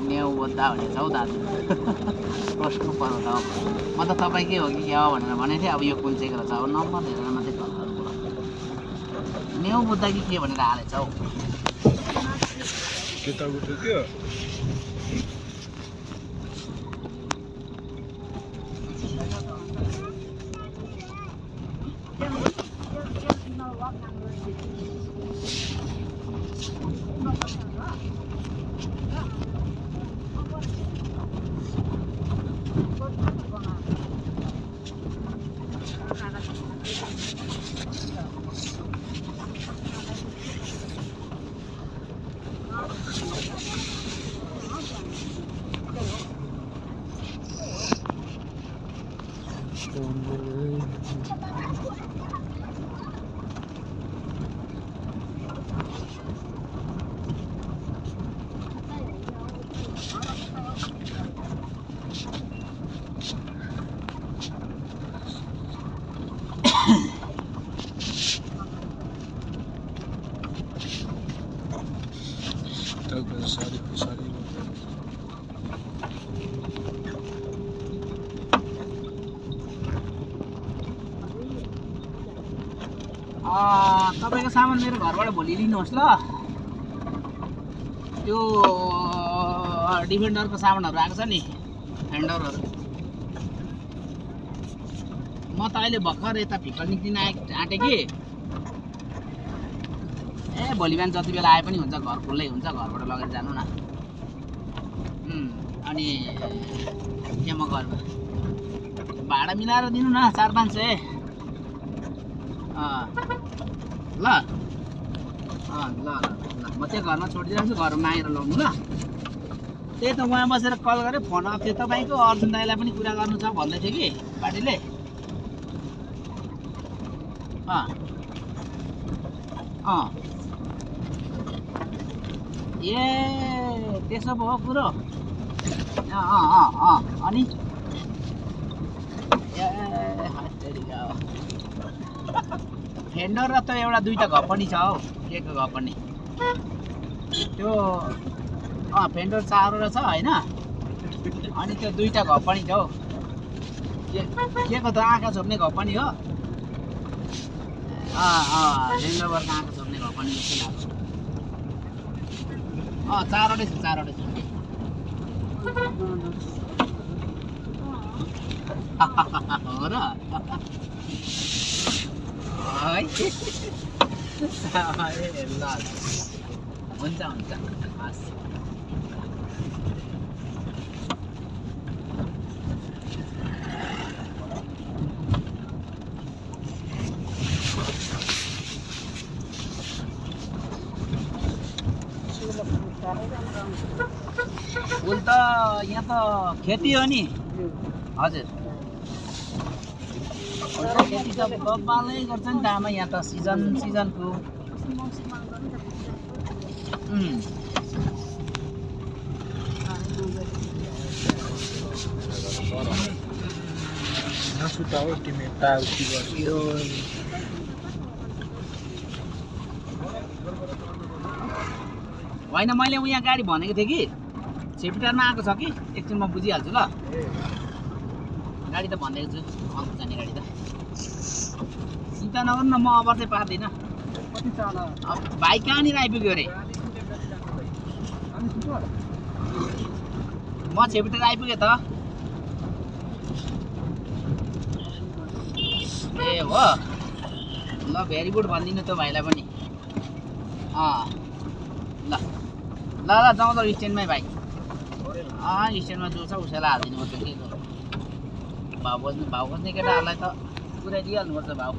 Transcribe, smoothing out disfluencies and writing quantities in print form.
न्याउ बोद्दा भनेको छ हौ दाजु प्रश्न पर्यो त अब म त तपाईँकै हो कि क्या हो भनेर भनेको थिएँ अब यो कुन चाहिँ रहेछ अब नम्बर हेरेर मात्रै कल न्याउ बोद्दा कि के भनेर हालेछ हौ केटा उठ्यो त्यो तपाईँको सामान मेरो घरबाट भोलि लिनुहोस् ल त्यो डिफेन्डरको सामानहरू आएको छ नि फेन्डरहरू म त अहिले भर्खर यता फिक्कर निक्लिन आँटेँ कि भोलि बिहान जति बेला आए पनि हुन्छ घर खुल्लै हुन्छ घरबाट लगेर जानु न अनि के म घरमा भाडा मिलाएर दिनु न 400-500 ल ल म चाहिँ घरमा छोडिदिइराख्छु घरमा आएर लाउनु ल त्यही त उहाँ बसेर कल गरेँ फोन आएको थियो तपाईँको अर्जुन दाइलाई पनि कुरा गर्नु छ भन्दै थियो कि पार्टीले ए त्यसो पो हो कुरो अनि फेन्डर र त एउटा दुईटा घपनी छ हौ के को घपनी त्यो फेन्डर 4 छ होइन अनि त्यो दुईटा घपनी छ हौ के को त आँखा छोप्ने घपनी हो डेन्जरबर्गको आँखा छोप्ने घपनी जस्तो लाग्छ 4वटै छ 4वटै छ हो र है ल हुन्छ हुन्छ हस् फुल त यहाँ त खेती हो नि हजुर खेती त बब्बालै गर्छ नि त आमा यहाँ त सिजनको नसुताऊ तिमी ताउती गर्यो होइन मैले यहाँ गाडी भनेको थिएँ कि सेफ्टारमा आएको छ कि एकछिन म बुझिहाल्छु ल गाडी त भनेको छु आउँछ जाने गाडी त चिन्ता नगर्नु न म अब चाहिँ पार्दिनँ भाइ कहाँनिर आइपुग्यो अरे म छेपिटेर आइपुगेँ त ए हो ल भेरी गुड भनिदिनु त्यो भाइलाई पनि ल ल ल जाउँ त स्ट्यान्डमै भाइ स्ट्यान्डमा जो छ उसैलाई हालिदिनु पर्छ के गर्नु भाउ खोज्ने केटाहरूलाई त पुऱ्याइदिइहाल्नुपर्छ भाउ